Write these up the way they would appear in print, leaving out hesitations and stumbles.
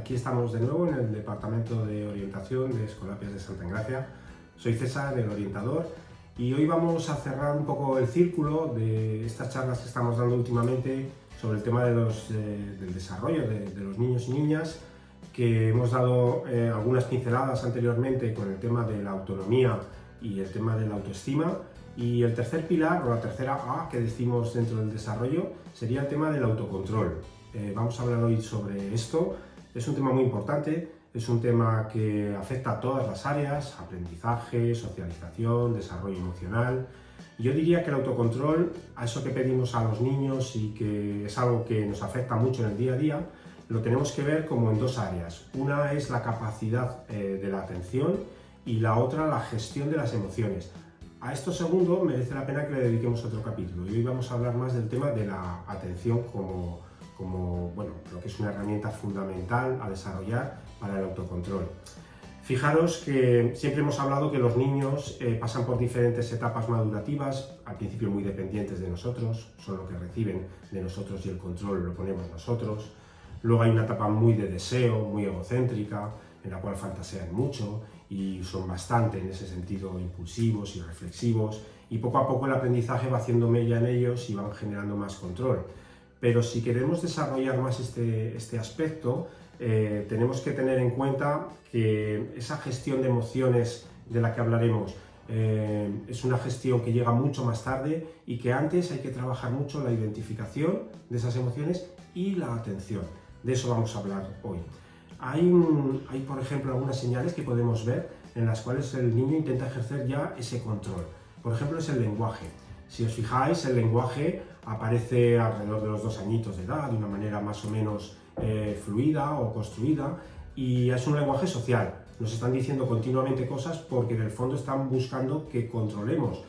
Aquí estamos de nuevo en el Departamento de Orientación de Escolapias de Santa Engracia. Soy César, el orientador, y hoy vamos a cerrar un poco el círculo de estas charlas que estamos dando últimamente sobre el tema del desarrollo de los niños y niñas, que hemos dado algunas pinceladas anteriormente con el tema de la autonomía y el tema de la autoestima. Y el tercer pilar, o la tercera A que decimos dentro del desarrollo, sería el tema del autocontrol. Vamos a hablar hoy sobre esto. Es un tema muy importante, es un tema que afecta a todas las áreas: aprendizaje, socialización, desarrollo emocional. Yo diría que el autocontrol, a eso que pedimos a los niños y que es algo que nos afecta mucho en el día a día, lo tenemos que ver como en dos áreas. Una es la capacidad de la atención y la otra la gestión de las emociones. A esto segundo merece la pena que le dediquemos otro capítulo, y hoy vamos a hablar más del tema de la atención como lo que es una herramienta fundamental a desarrollar para el autocontrol. Fijaros que siempre hemos hablado que los niños pasan por diferentes etapas madurativas, al principio muy dependientes de nosotros, son lo que reciben de nosotros y el control lo ponemos nosotros. Luego hay una etapa muy de deseo, muy egocéntrica, en la cual fantasean mucho y son bastante en ese sentido impulsivos y reflexivos, y poco a poco el aprendizaje va haciendo mella en ellos y van generando más control. Pero si queremos desarrollar más este aspecto, tenemos que tener en cuenta que esa gestión de emociones de la que hablaremos es una gestión que llega mucho más tarde, y que antes hay que trabajar mucho la identificación de esas emociones y la atención. De eso vamos a hablar hoy. Hay, por ejemplo, algunas señales que podemos ver en las cuales el niño intenta ejercer ya ese control. Por ejemplo, es el lenguaje. Si os fijáis, el lenguaje aparece alrededor de los 2 añitos de edad, de una manera más o menos fluida o construida, y es un lenguaje social. Nos están diciendo continuamente cosas porque en el fondo están buscando que controlemos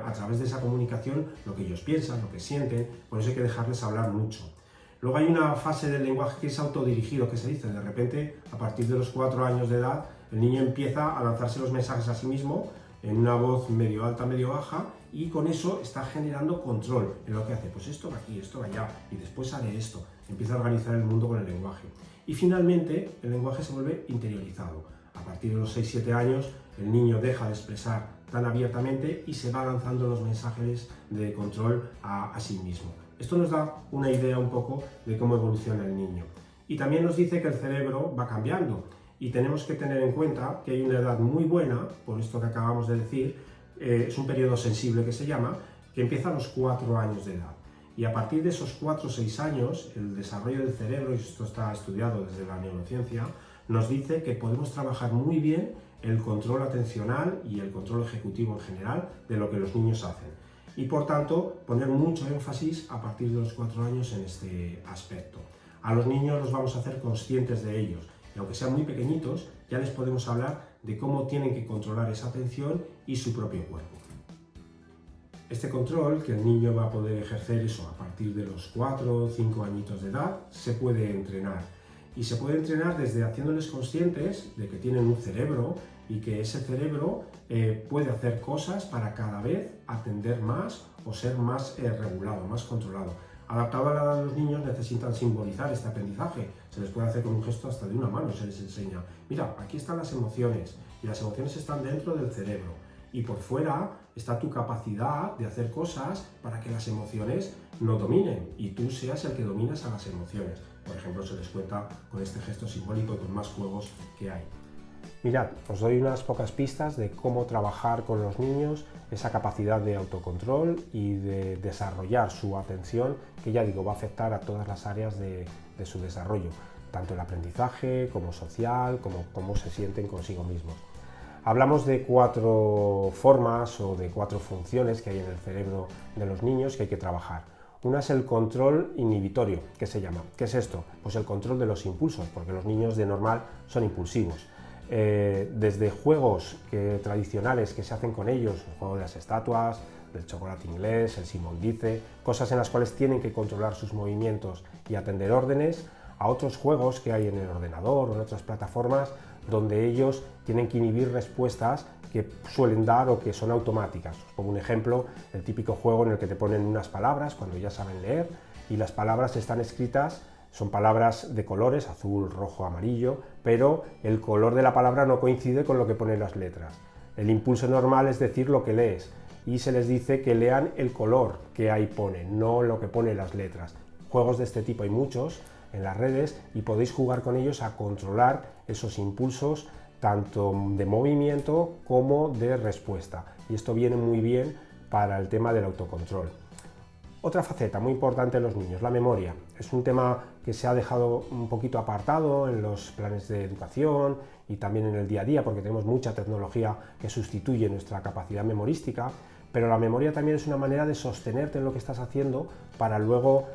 a través de esa comunicación lo que ellos piensan, lo que sienten. Por eso hay que dejarles hablar mucho. Luego hay una fase del lenguaje que es autodirigido, que se dice. De repente, a partir de los 4 años de edad, el niño empieza a lanzarse los mensajes a sí mismo en una voz medio alta, medio baja, y con eso está generando control en lo que hace. Pues esto va aquí, esto va allá, y después haré esto. Empieza a organizar el mundo con el lenguaje. Y finalmente, el lenguaje se vuelve interiorizado. A partir de los 6-7 años, el niño deja de expresar tan abiertamente y se va lanzando los mensajes de control a sí mismo. Esto nos da una idea un poco de cómo evoluciona el niño. Y también nos dice que el cerebro va cambiando, y tenemos que tener en cuenta que hay una edad muy buena, por esto que acabamos de decir, es un periodo sensible que se llama, que empieza a los 4 años de edad. Y a partir de esos 4 o 6 años, el desarrollo del cerebro, y esto está estudiado desde la neurociencia, nos dice que podemos trabajar muy bien el control atencional y el control ejecutivo en general de lo que los niños hacen. Y por tanto, poner mucho énfasis a partir de los 4 años en este aspecto. A los niños los vamos a hacer conscientes de ellos, y aunque sean muy pequeñitos, ya les podemos hablar de cómo tienen que controlar esa atención y su propio cuerpo. Este control que el niño va a poder ejercer a partir de los 4 o 5 añitos de edad se puede entrenar. Y se puede entrenar desde haciéndoles conscientes de que tienen un cerebro, y que ese cerebro puede hacer cosas para cada vez atender más o ser más regulado, más controlado. Adaptado a la edad de los niños, necesitan simbolizar este aprendizaje. Se les puede hacer con un gesto hasta de una mano, se les enseña. Mira, aquí están las emociones, y las emociones están dentro del cerebro. Y por fuera está tu capacidad de hacer cosas para que las emociones no dominen y tú seas el que dominas a las emociones. Por ejemplo, se les cuenta con este gesto simbólico y con más juegos que hay. Mirad, os doy unas pocas pistas de cómo trabajar con los niños esa capacidad de autocontrol y de desarrollar su atención, que ya digo, va a afectar a todas las áreas de su desarrollo, tanto el aprendizaje como social, como cómo se sienten consigo mismos. Hablamos de 4 formas o de 4 funciones que hay en el cerebro de los niños que hay que trabajar. Una es el control inhibitorio, que se llama. ¿Qué es esto? Pues el control de los impulsos, porque los niños de normal son impulsivos. Desde juegos tradicionales que se hacen con ellos, el juego de las estatuas, del chocolate inglés, el Simón Dice, cosas en las cuales tienen que controlar sus movimientos y atender órdenes, a otros juegos que hay en el ordenador o en otras plataformas donde ellos tienen que inhibir respuestas que suelen dar o que son automáticas. Os pongo un ejemplo: el típico juego en el que te ponen unas palabras cuando ya saben leer, y las palabras están escritas Son palabras de colores, azul, rojo, amarillo, pero el color de la palabra no coincide con lo que ponen las letras. El impulso normal es decir lo que lees, y se les dice que lean el color que ahí pone, no lo que pone las letras. Juegos de este tipo hay muchos en las redes y podéis jugar con ellos a controlar esos impulsos tanto de movimiento como de respuesta. Y esto viene muy bien para el tema del autocontrol. Otra faceta muy importante en los niños, la memoria. Es un tema que se ha dejado un poquito apartado en los planes de educación y también en el día a día, porque tenemos mucha tecnología que sustituye nuestra capacidad memorística, pero la memoria también es una manera de sostenerte en lo que estás haciendo para luego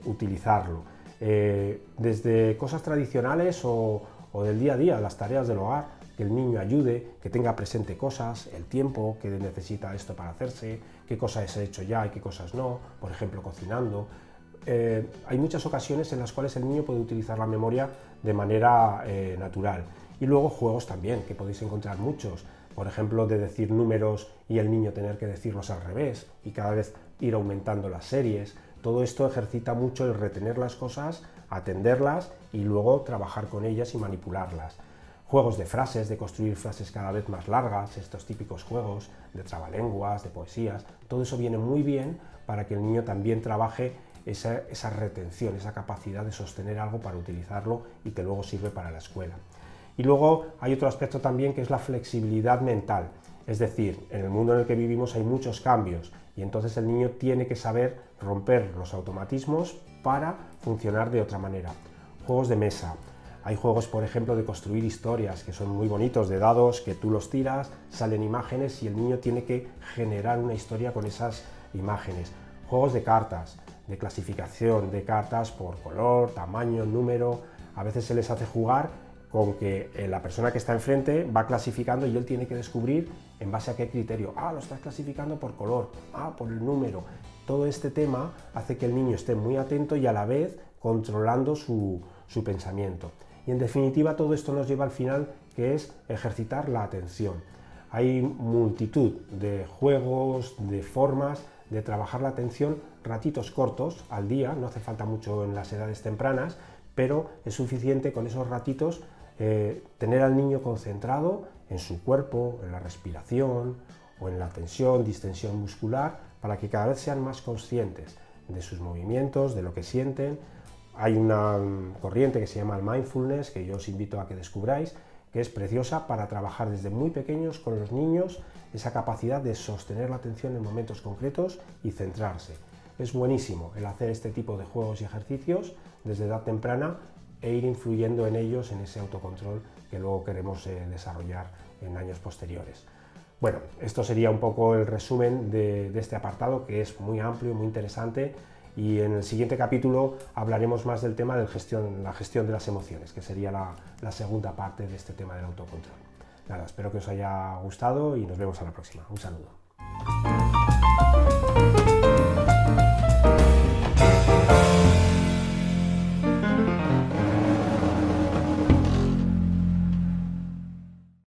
utilizarlo. Desde cosas tradicionales o del día a día, las tareas del hogar, que el niño ayude, que tenga presente cosas, el tiempo que necesita esto para hacerse, qué cosas he hecho ya y qué cosas no, por ejemplo cocinando. Hay muchas ocasiones en las cuales el niño puede utilizar la memoria de manera natural. Y luego juegos también, que podéis encontrar muchos, por ejemplo de decir números y el niño tener que decirlos al revés y cada vez ir aumentando las series. Todo esto ejercita mucho el retener las cosas, atenderlas y luego trabajar con ellas y manipularlas. Juegos de frases, de construir frases cada vez más largas, estos típicos juegos de trabalenguas, de poesías, todo eso viene muy bien para que el niño también trabaje esa retención, esa capacidad de sostener algo para utilizarlo y que luego sirve para la escuela. Y luego hay otro aspecto también que es la flexibilidad mental, es decir, en el mundo en el que vivimos hay muchos cambios y entonces el niño tiene que saber romper los automatismos para funcionar de otra manera. Juegos de mesa. Hay juegos, por ejemplo, de construir historias que son muy bonitos, de dados que tú los tiras, salen imágenes y el niño tiene que generar una historia con esas imágenes. Juegos de cartas, de clasificación de cartas por color, tamaño, número. A veces se les hace jugar con que la persona que está enfrente va clasificando y él tiene que descubrir en base a qué criterio. Ah, lo estás clasificando por color, por el número. Todo este tema hace que el niño esté muy atento y a la vez controlando su pensamiento. Y en definitiva todo esto nos lleva al final, que es ejercitar la atención. Hay multitud de juegos, de formas de trabajar la atención, ratitos cortos al día, no hace falta mucho en las edades tempranas, pero es suficiente con esos ratitos tener al niño concentrado en su cuerpo, en la respiración o en la tensión, distensión muscular, para que cada vez sean más conscientes de sus movimientos, de lo que sienten. Hay una corriente que se llama el mindfulness, que yo os invito a que descubráis, que es preciosa para trabajar desde muy pequeños con los niños esa capacidad de sostener la atención en momentos concretos y centrarse. Es buenísimo el hacer este tipo de juegos y ejercicios desde edad temprana e ir influyendo en ellos en ese autocontrol que luego queremos desarrollar en años posteriores. Bueno, esto sería un poco el resumen de este apartado, que es muy amplio y muy interesante. Y en el siguiente capítulo hablaremos más del tema de la gestión de las emociones, que sería la segunda parte de este tema del autocontrol. Nada, espero que os haya gustado y nos vemos a la próxima. Un saludo.